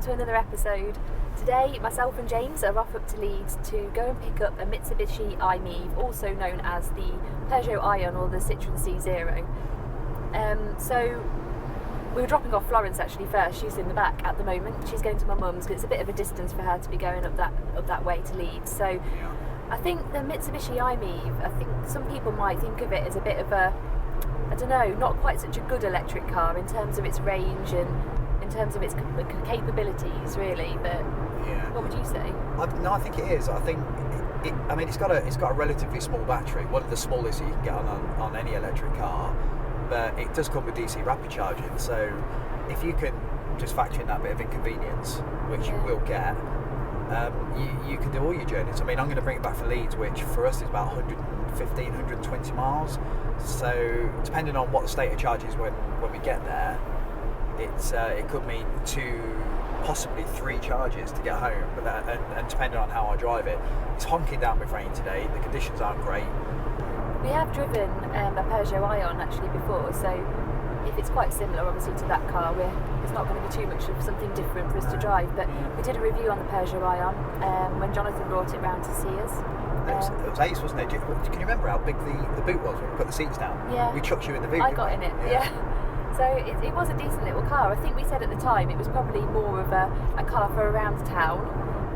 to another episode. Today, myself and James are off up to Leeds to go and pick up a Mitsubishi i-Miev, also known as the Peugeot Ion or the Citroen C0. So we were dropping off Florence actually first. She's in the back at the moment. She's going to my mum's because it's a bit of a distance for her to be going up that way to Leeds. So I think the Mitsubishi i-Miev, I think some people might think of it as a bit of a, I don't know, not quite such a good electric car in terms of its range and in terms of its capabilities, really. But what would you say? I think it is. I think it's got a relatively small battery, one of the smallest that you can get on any electric car. But it does come with DC rapid charging, so if you can just factor in that bit of inconvenience, which you will get, you can do all your journeys. I mean, I'm going to bring it back for Leeds, which for us is about 115, 120 miles. So depending on what the state of charge is when we get there, it could mean 2, possibly 3 charges to get home. But and depending on how I drive it, it's honking down with rain today. The conditions aren't great. We have driven a Peugeot Ion actually before, so if it's quite similar obviously to that car, it's not going to be too much of something different for us to drive. But we did a review on the Peugeot Ion when Jonathan brought it round to see us. It was ace, wasn't it? Can you remember how big the boot was when we put the seats down? Yeah. We chucked you in the boot. I got in it, yeah. So it was a decent little car. I think we said at the time it was probably more of a car for around town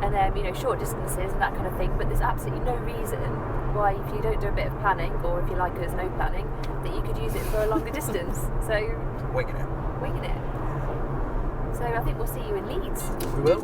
and short distances and that kind of thing. But there's absolutely no reason why, if you don't do a bit of planning, or if you like there's no planning, that you could use it for a longer distance. So winging it. So I think we'll see you in Leeds. We will.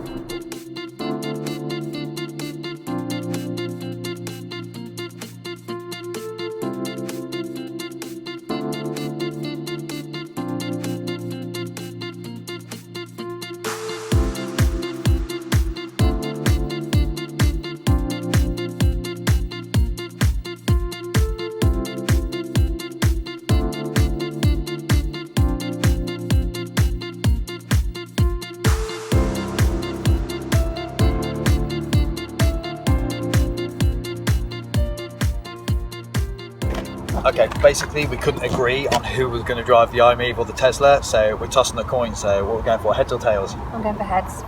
Okay, basically we couldn't agree on who was going to drive the i-Miev or the Tesla, so we're tossing a coin. So what are we going for, heads or tails? I'm going for heads.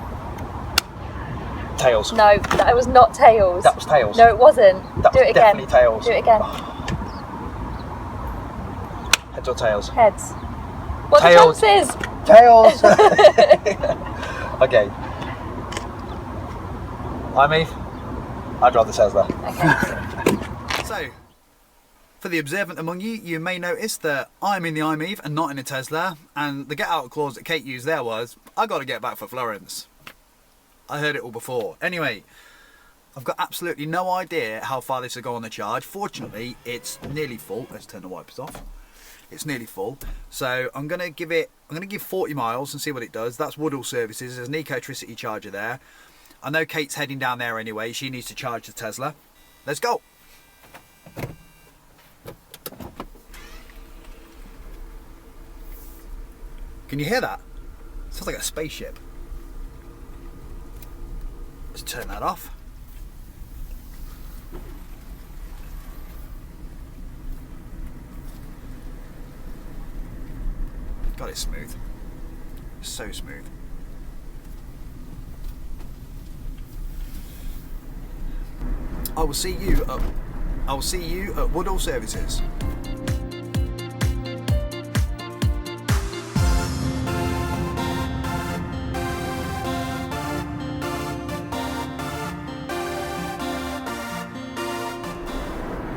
Tails. No, that was not tails. That was tails. No, it wasn't. Do it again. Definitely tails. Do it again. Heads or tails? Heads. What tails. The chances? Tails! Okay. i-Miev, I'd rather Tesla. Okay. So, for the observant among you, you may notice that I'm in the i-Miev and not in a Tesla, and the get out clause that Kate used there was, I got to get back for Florence. I heard it all before. Anyway, I've got absolutely no idea how far this will go on the charge. Fortunately, it's nearly full. Let's turn the wipers off. It's nearly full. So I'm going to give 40 miles and see what it does. That's Woodall Services. There's an ecotricity charger there. I know Kate's heading down there anyway. She needs to charge the Tesla. Let's go. Can you hear that? Sounds like a spaceship. Let's turn that off. God, it's smooth. So smooth. I will see you at Woodall Services.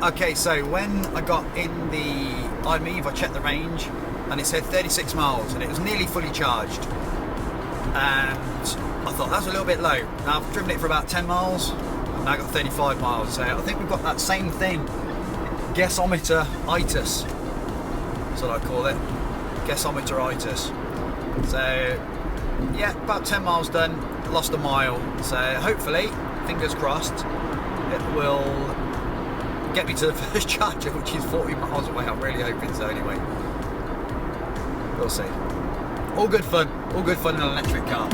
Okay, so when I got in the i-Miev, I checked the range and it said 36 miles and it was nearly fully charged. And I thought that's a little bit low. Now I've driven it for about 10 miles and now I've got 35 miles. So I think we've got that same thing, guessometer-itis. That's what I call it, guessometer-itis. So yeah, about 10 miles done, lost a mile. So hopefully, fingers crossed, it will get me to the first charger, which is 40 miles away. I'm really hoping so anyway. We'll see. All good fun in an electric car.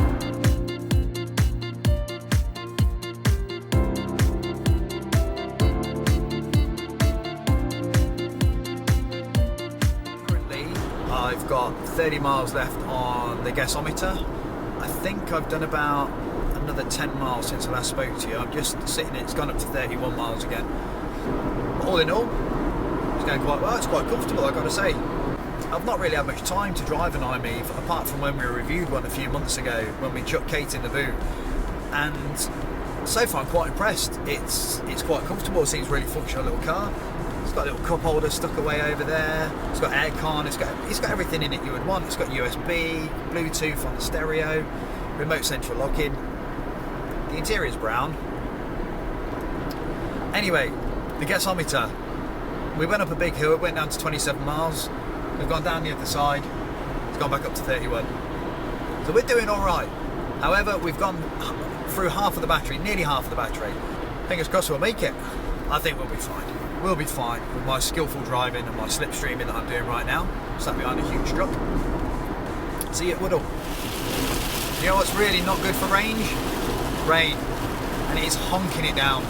Currently, I've got 30 miles left on the guessometer. I think I've done about another 10 miles since I last spoke to you. I'm just sitting, it's gone up to 31 miles again. But all in all, it's going quite well. It's quite comfortable, I've got to say. I've not really had much time to drive an i-Miev, apart from when we reviewed one a few months ago, when we chucked Kate in the boot. And so far I'm quite impressed. It's quite comfortable, it seems a really functional little car. It's got a little cup holder stuck away over there. It's got aircon, it's got everything in it you would want. It's got USB, Bluetooth on the stereo, remote central locking. The interior is brown. Anyway, the gasometer. We went up a big hill, it went down to 27 miles. We've gone down the other side, it's gone back up to 31. So we're doing all right. However, we've gone through half of the battery, nearly half of the battery. Fingers crossed we'll make it. I think we'll be fine. We'll be fine with my skillful driving and my slipstreaming that I'm doing right now. Sat behind a huge truck. See you at Woodall. You know what's really not good for range? Rain. And it is honking it down.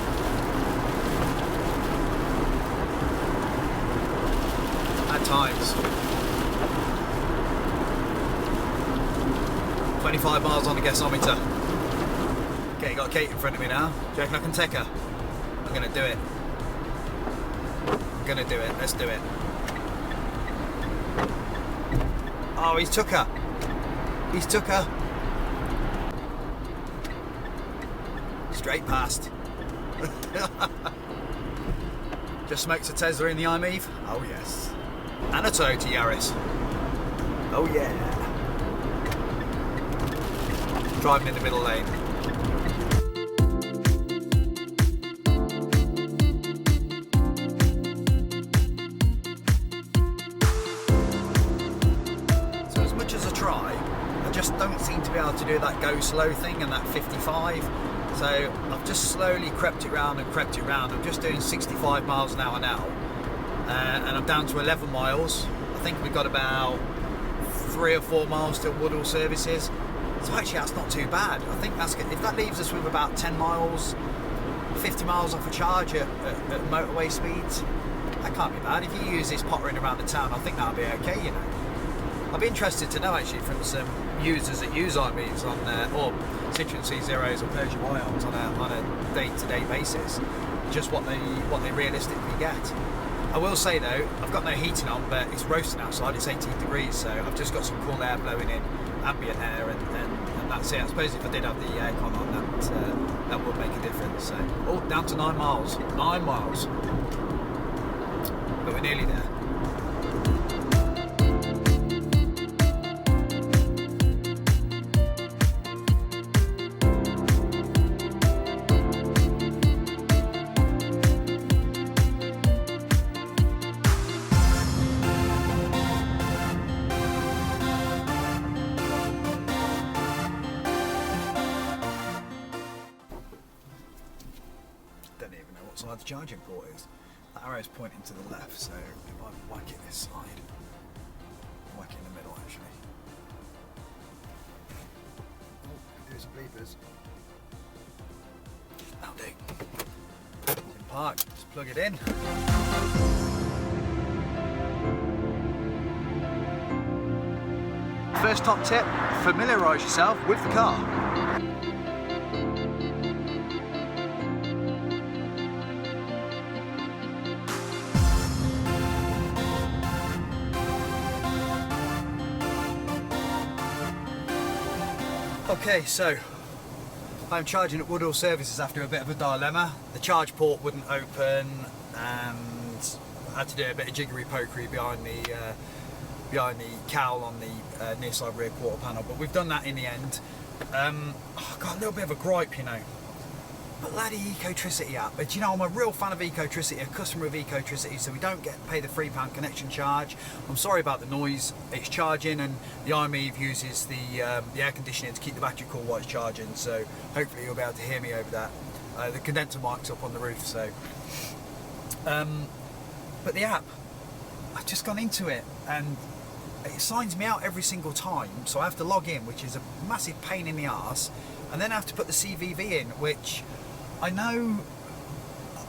At times. 25 miles on the gasometer. Okay, got Kate in front of me now. Do you reckon I can take her? I'm gonna do it. I'm gonna do it. Let's do it. Oh, he's took her. He's took her. Straight past. Just smoked a Tesla in the i-Miev. Oh yes. And a Toyota Yaris. Oh yeah. Driving in the middle lane. So as much as I try, I just don't seem to be able to do that go slow thing and that 55. So I've just slowly crept it round and crept it round. I'm just doing 65 miles an hour now. And I'm down to 11 miles. I think we've got about 3 or 4 miles till Woodall services. So actually that's not too bad. I think that's good. If that leaves us with about 10 miles, 50 miles off a charge at motorway speeds, that can't be bad. If you use this pottering around the town, I think that'll be okay, you know. I'd be interested to know actually from some users that use i-Mievs on or Citroen C0s or Peugeot Ions on a day-to-day basis, just what they realistically get. I will say though, I've got no heating on, but it's roasting outside, it's 18 degrees, so I've just got some cool air blowing in, ambient air, and that's it. I suppose if I did have the aircon on, that would make a difference. So, oh, down to 9 miles. 9 miles. But we're nearly there. Don't even know what side the charging port is. The arrow's pointing to the left, so if I whack it this side, whack it in the middle actually. Oh, do some bleepers. That'll do. It's in park, just plug it in. First top tip, familiarise yourself with the car. Okay, so I'm charging at Woodall services after a bit of a dilemma. The charge port wouldn't open, and I had to do a bit of jiggery pokery behind the cowl on the near side rear quarter panel. But we've done that in the end. I've got a little bit of a gripe, you know. But laddie, Ecotricity app. But you know, I'm a real fan of Ecotricity, a customer of Ecotricity, so we don't pay the £3 connection charge. I'm sorry about the noise. It's charging, and the i-Miev uses the air conditioning to keep the battery cool while it's charging. So hopefully you'll be able to hear me over that. The condenser mic's up on the roof, so. But the app, I've just gone into it, and it signs me out every single time. So I have to log in, which is a massive pain in the arse, and then I have to put the CVV in, which. I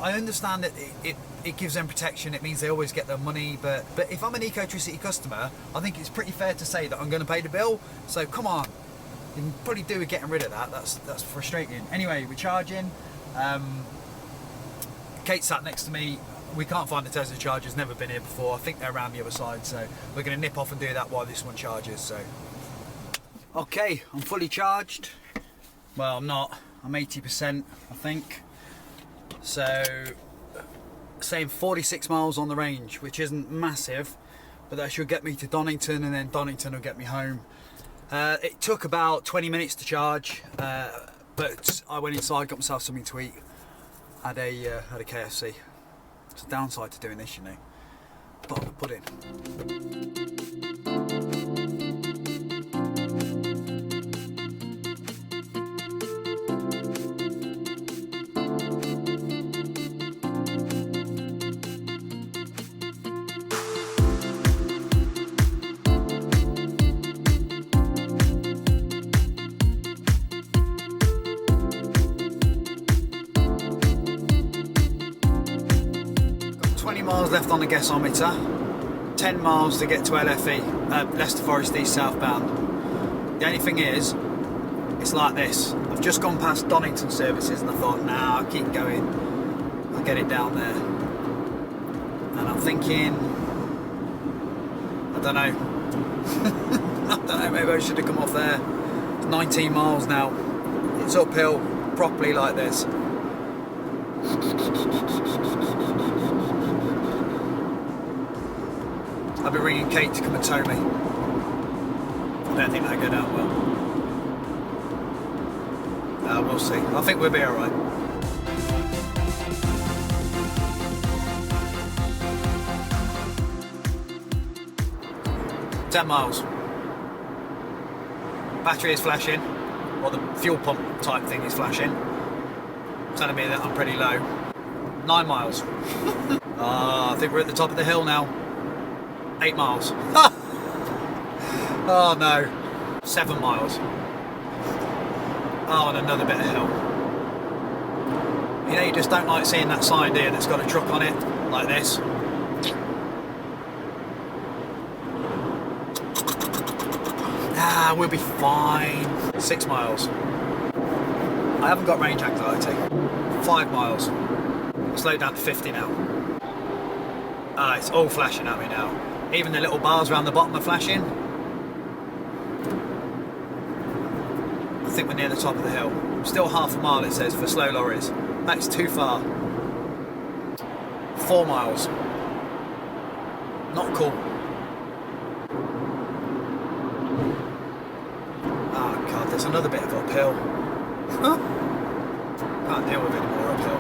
understand that it gives them protection, it means they always get their money, but if I'm an Ecotricity customer, I think it's pretty fair to say that I'm going to pay the bill, so come on, You can probably do with getting rid of that. That's frustrating. Anyway, we're charging. Kate sat next to me. We can't find the Tesla chargers, never been here before. I think they're around the other side, so we're going to nip off and do that while this one charges. So, okay, I'm fully charged. Well, I'm not. I'm 80%, I think. So, saying 46 miles on the range, which isn't massive, but that should get me to Donington, and then Donington will get me home. It took about 20 minutes to charge, but I went inside, got myself something to eat, had a KFC. It's a downside to doing this, you know. Bottle of pudding. 20 miles left on the gasometer, 10 miles to get to LFE, Leicester Forest East southbound. The only thing is, it's like this. I've just gone past Donington services and I thought, nah, I'll keep going. I'll get it down there. And I'm thinking, I don't know. I don't know, maybe I should have come off there. It's 19 miles now. It's uphill, properly like this. I'll be ringing Kate to come and tow me. I don't think that'll go down well. We'll see. I think we'll be alright. $10 miles. Battery is flashing, or the fuel pump type thing is flashing, telling me that I'm pretty low. 9 miles. I think we're at the top of the hill now. 8 miles. Oh no. 7 miles. Oh, and another bit of hill. You know, you just don't like seeing that sign, do you, that's got a truck on it, like this. We'll be fine. 6 miles. I haven't got range anxiety. 5 miles. Slowed down to 50 now. It's all flashing at me now. Even the little bars around the bottom are flashing. I think we're near the top of the hill. Still half a mile, it says, for slow lorries. That's too far. 4 miles. Not cool. Oh God, there's another bit of uphill. Can't deal with any more uphill.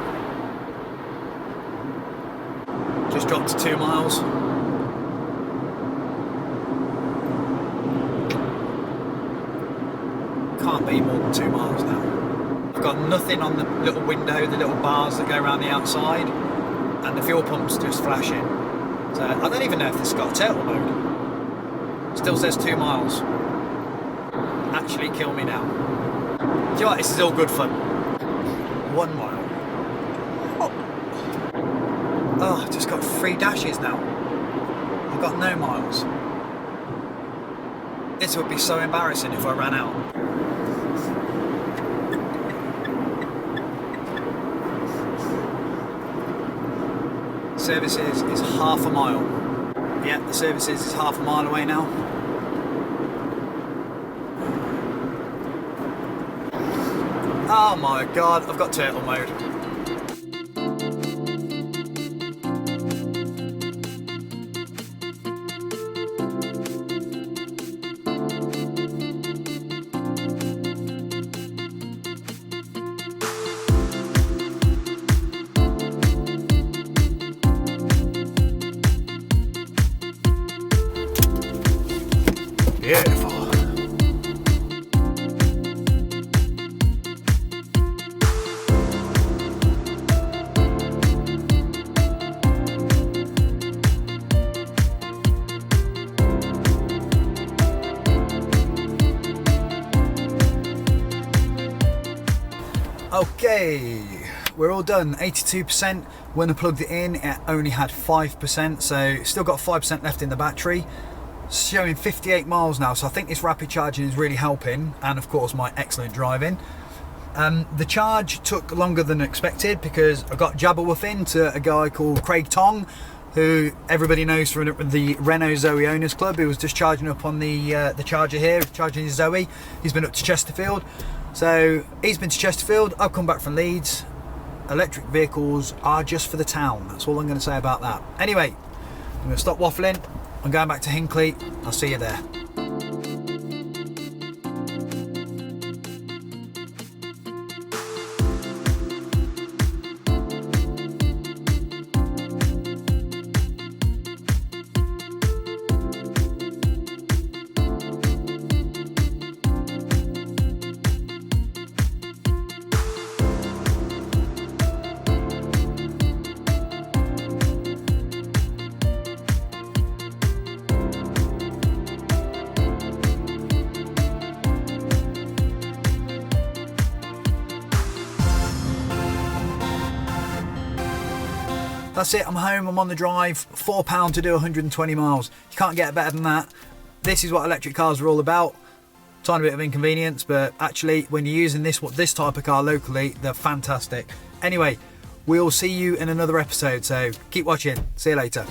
Just dropped to 2 miles. Can't be more than 2 miles now. I've got nothing on the little window, the little bars that go around the outside, and the fuel pump's just flashing. So I don't even know if this has got a turtle mode. Still says 2 miles. Actually kill me now. Do you know what? This is all good fun. 1 mile. Oh, I've just got 3 dashes now. I've got no miles. This would be so embarrassing if I ran out. Services is half a mile. Yeah, the services is half a mile away now. Oh my God, I've got turtle mode. Beautiful. Okay, we're all done. 82%. When I plugged it in, it only had 5%, so still got 5% left in the battery. showing 58 miles now, so I think this rapid charging is really helping, and of course my excellent driving. The charge took longer than expected because I got jabberwoofing to a guy called Craig Tong, who everybody knows from the Renault Zoe Owners Club, who was just charging up on the charger here, charging his Zoe. He's been up to Chesterfield. So he's been to Chesterfield, I've come back from Leeds. Electric vehicles are just for the town. That's all I'm going to say about that. Anyway, I'm going to stop waffling. I'm going back to Hinckley. I'll see you there. That's it, I'm home, I'm on the drive, £4 to do 120 miles. You can't get better than that. This is what electric cars are all about. Tiny bit of inconvenience, but actually when you're using this type of car locally, they're fantastic. Anyway, we'll see you in another episode, so keep watching. See you later.